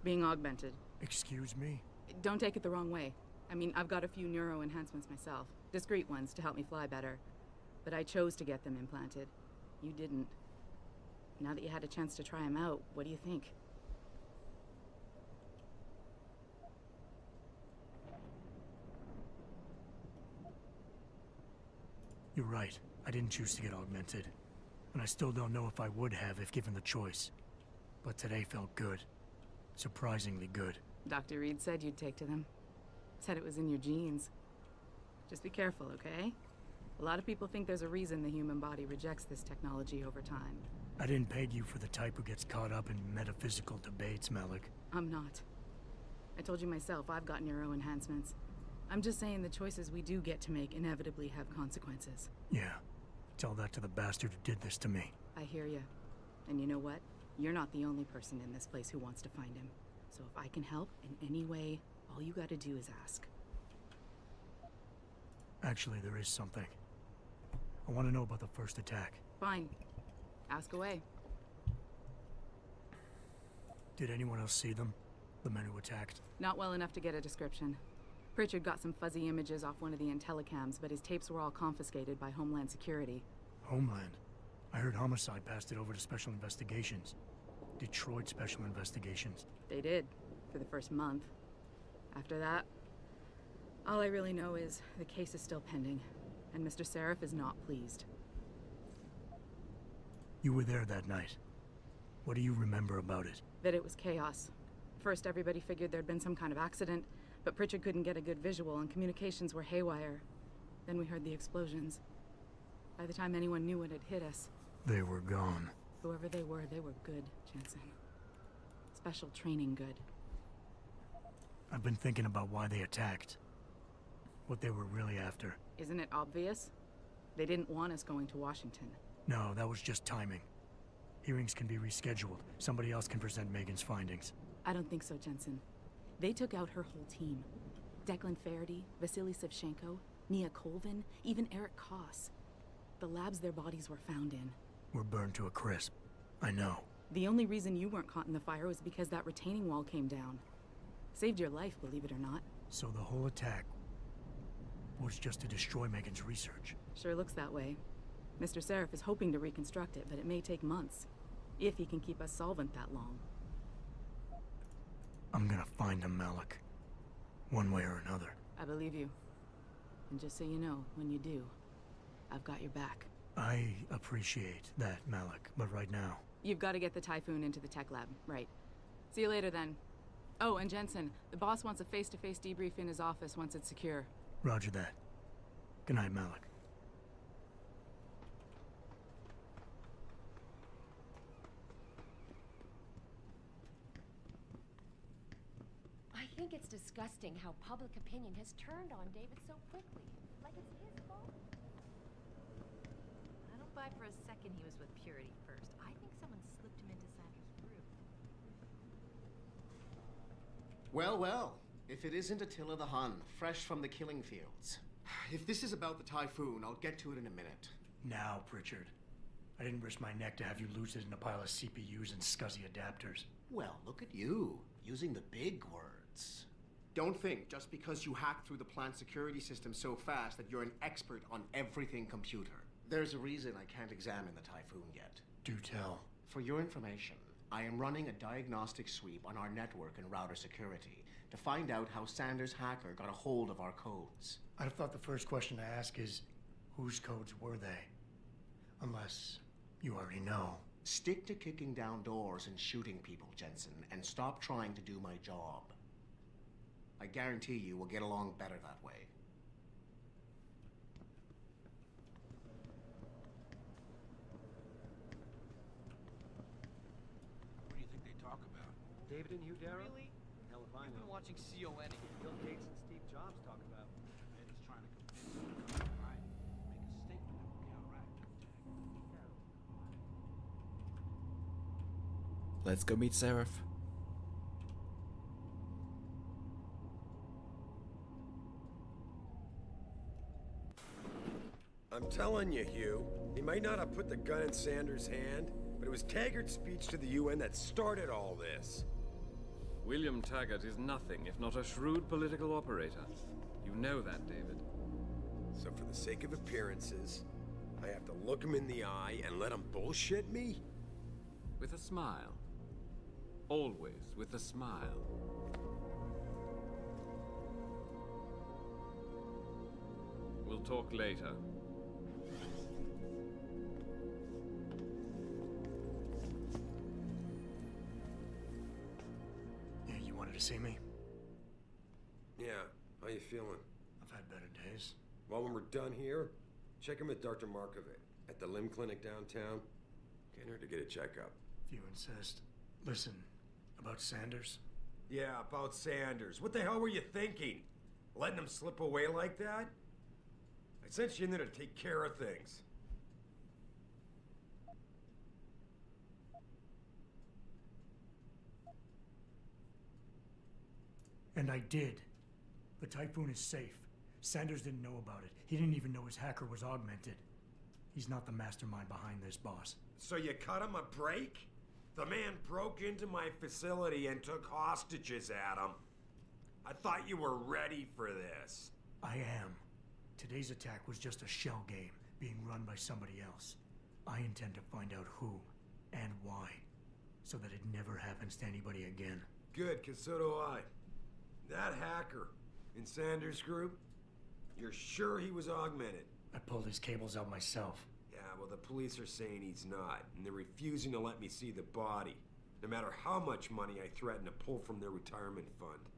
being augmented? Excuse me? Don't take it the wrong way. I mean, I've got a few neuro enhancements myself. Discreet ones to help me fly better. But I chose to get them implanted. You didn't. Now that you had a chance to try them out, what do you think? You're right. I didn't choose to get augmented. And I still don't know if I would have if given the choice. But today felt good. Surprisingly good. Dr. Reed said you'd take to them. Said it was in your genes. Just be careful, okay? A lot of people think there's a reason the human body rejects this technology over time. I didn't peg you for the type who gets caught up in metaphysical debates, Malik. I'm not. I told you myself, I've got neuro enhancements. I'm just saying the choices we do get to make inevitably have consequences. Yeah. Tell that to the bastard who did this to me. I hear you. And you know what? You're not the only person in this place who wants to find him. So if I can help in any way, all you gotta do is ask. Actually, there is something. I want to know about the first attack. Fine. Ask away. Did anyone else see them? The men who attacked? Not well enough to get a description. Pritchard got some fuzzy images off one of the Intellicams, but his tapes were all confiscated by Homeland Security. Homeland? I heard Homicide passed it over to Special Investigations. Detroit Special Investigations. They did, for the first month. After that, all I really know is the case is still pending, and Mr. Seraph is not pleased. You were there that night. What do you remember about it? That it was chaos. First, everybody figured there'd been some kind of accident, but Pritchard couldn't get a good visual and communications were haywire. Then we heard the explosions. By the time anyone knew what had hit us... They were gone. Whoever they were good, Jensen. Special training good. I've been thinking about why they attacked. What they were really after. Isn't it obvious? They didn't want us going to Washington. No, that was just timing. Hearings can be rescheduled. Somebody else can present Megan's findings. I don't think so, Jensen. They took out her whole team. Declan Faraday, Vasily Savchenko, Nia Colvin, even Eric Koss. The labs their bodies were found in. Were burned to a crisp. I know. The only reason you weren't caught in the fire was because that retaining wall came down. Saved your life, believe it or not. So the whole attack was just to destroy Megan's research. Sure looks that way. Mr. Seraph is hoping to reconstruct it, but it may take months. If he can keep us solvent that long. I'm gonna find him, Malik. One way or another. I believe you. And just so you know, when you do, I've got your back. I appreciate that, Malik, but right now... You've got to get the Typhoon into the tech lab, right. See you later, then. Oh, and Jensen, the boss wants a face-to-face debrief in his office once it's secure. Roger that. Good night, Malik. it's disgusting how public opinion has turned on David so quickly. Like it's his fault. I don't buy for a second he was with Purity first. I think someone slipped him into Sanders' group. Well, well. If it isn't Attila the Hun, fresh from the killing fields. If this is about the Typhoon, I'll get to it in a minute. Now, Pritchard. I didn't risk my neck to have you lose it in a pile of CPUs and scuzzy adapters. Well, look at you, using the big words. Don't think just because you hacked through the plant security system so fast that you're an expert on everything computer. There's a reason I can't examine the Typhoon yet. Do tell. For your information, I am running a diagnostic sweep on our network and router security to find out how Sanders' hacker got a hold of our codes. I'd have thought the first question to ask is, whose codes were they? Unless you already know. Stick to kicking down doors and shooting people, Jensen, and stop trying to do my job. I guarantee you we'll get along better that way. What do you think they talk about? David and Hugh Darrow? Really? Hell if I You've know. been watching CON. Bill Gates and Steve Jobs talk about. And he's trying to convince them to come right, make a statement that will be all right. Let's go meet Seraph. I'm telling you, Hugh, he might not have put the gun in Sanders' hand, but it was Taggart's speech to the UN that started all this. William Taggart is nothing if not a shrewd political operator. You know that, David. So for the sake of appearances, I have to look him in the eye and let him bullshit me? With a smile. Always with a smile. We'll talk later. Yeah, you wanted to see me? Yeah, how you feeling? I've had better days. Well, when we're done here, check him with Dr. Markovic at the limb clinic downtown. Can't hurt to get a checkup. If you insist. Listen, about Sanders? Yeah, about Sanders. What the hell were you thinking? Letting him slip away like that? I sent you in there to take care of things. And I did. The Typhoon is safe. Sanders didn't know about it. He didn't even know his hacker was augmented. He's not the mastermind behind this, boss. So you cut him a break? The man broke into my facility and took hostages at him. I thought you were ready for this. I am. Today's attack was just a shell game being run by somebody else. I intend to find out who and why, so that it never happens to anybody again. Good, 'cause so do I. That hacker in Sanders' group, you're sure he was augmented? I pulled his cables out myself. Yeah, well, the police are saying he's not, and they're refusing to let me see the body, no matter how much money I threaten to pull from their retirement fund.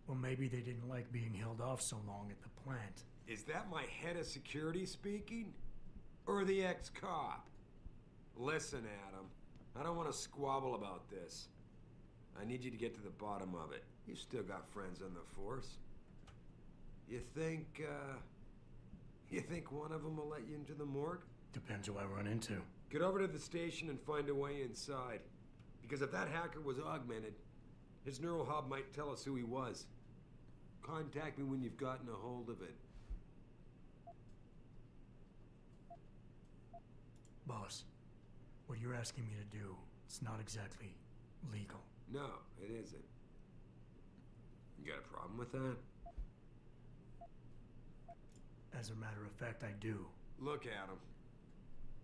Well, maybe they didn't like being held off so long at the plant. Is that my head of security speaking? Or the ex-cop? Listen, Adam, I don't want to squabble about this. I need you to get to the bottom of it. You've still got friends on the force. You think one of them will let you into the morgue? Depends who I run into. Get over to the station and find a way inside. Because if that hacker was augmented, his neural hub might tell us who he was. Contact me when you've gotten a hold of it. Boss, what you're asking me to do, it's not exactly legal. No, it isn't. You got a problem with that? As a matter of fact, I do. Look, Adam.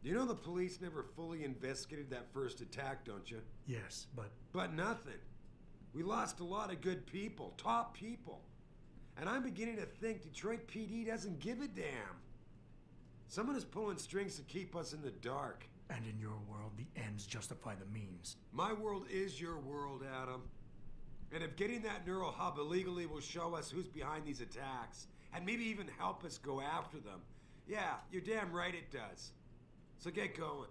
You know the police never fully investigated that first attack, don't you? Yes, but... But nothing. We lost a lot of good people, top people. And I'm beginning to think Detroit PD doesn't give a damn. Someone is pulling strings to keep us in the dark. And in your world, the ends justify the means. My world is your world, Adam. And if getting that neural hub illegally will show us who's behind these attacks, and maybe even help us go after them, yeah, you're damn right it does. So get going.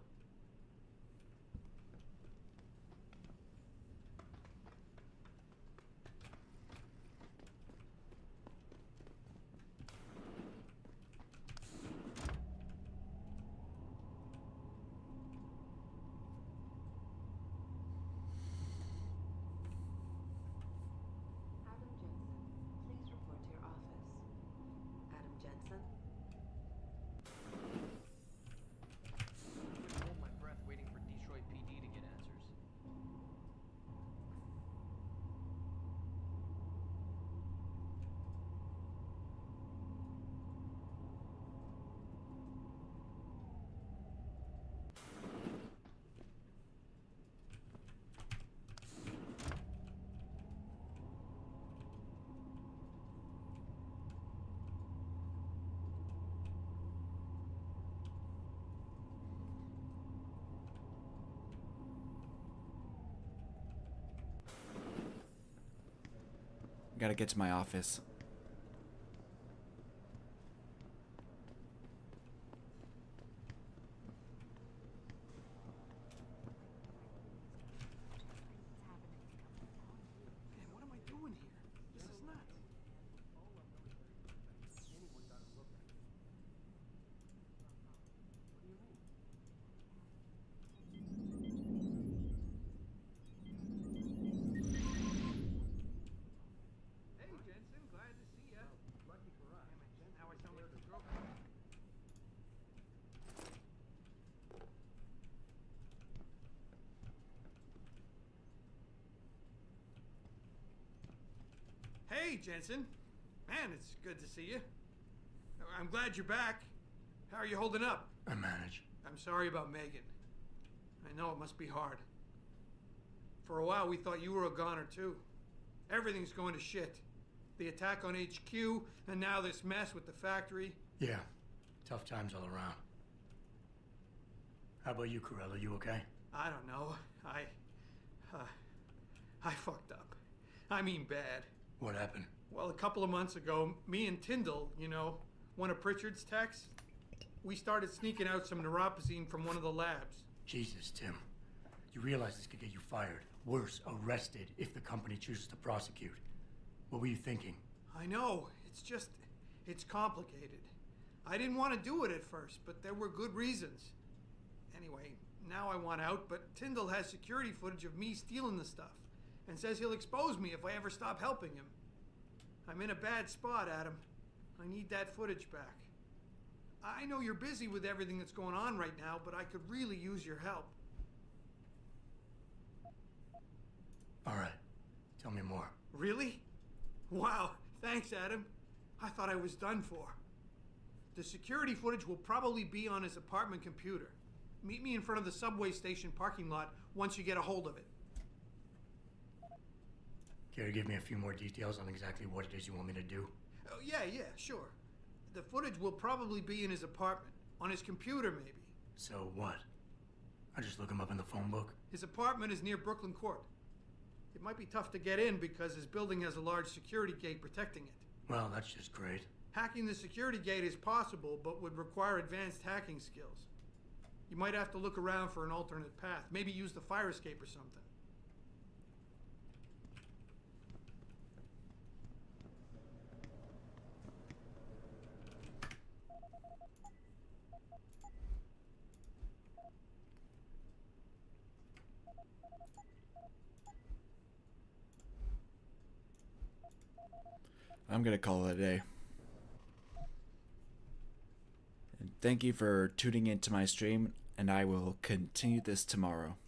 Gotta get to my office. Man, what am I doing here? This is nuts. Hey, Jensen, glad to see ya. Lucky for us. Damn it, Jen, how I sound like the girlfriend. Hey, Jensen. Man, it's good to see you. I'm glad you're back. How are you holding up? I manage. I'm sorry about Megan. I know it must be hard. For a while, we thought you were a goner, too. Everything's going to shit. The attack on HQ, and now this mess with the factory. Yeah, tough times all around. How about you, Corella? You okay? I don't know. I fucked up. I mean bad. What happened? Well, a couple of months ago, me and Tyndall, you know, one of Pritchard's techs, we started sneaking out some neuropozyne from one of the labs. Jesus, Tim. You realize this could get you fired. Worse, arrested if the company chooses to prosecute. What were you thinking? I know. It's complicated. I didn't want to do it at first, but there were good reasons. Anyway, now I want out, but Tyndall has security footage of me stealing the stuff and says he'll expose me if I ever stop helping him. I'm in a bad spot, Adam. I need that footage back. I know you're busy with everything that's going on right now, but I could really use your help. All right. Tell me more. Really? Wow. Thanks, Adam. I thought I was done for. The security footage will probably be on his apartment computer. Meet me in front of the subway station parking lot once you get a hold of it. Care to give me a few more details on exactly what it is you want me to do? Oh, yeah, sure. The footage will probably be in his apartment. On his computer, maybe. So what? I just look him up in the phone book? His apartment is near Brooklyn Court. It might be tough to get in because his building has a large security gate protecting it. Well, that's just great. Hacking the security gate is possible, but would require advanced hacking skills. You might have to look around for an alternate path. Maybe use the fire escape or something. I'm gonna call it a day. And thank you for tuning into my stream, and I will continue this tomorrow.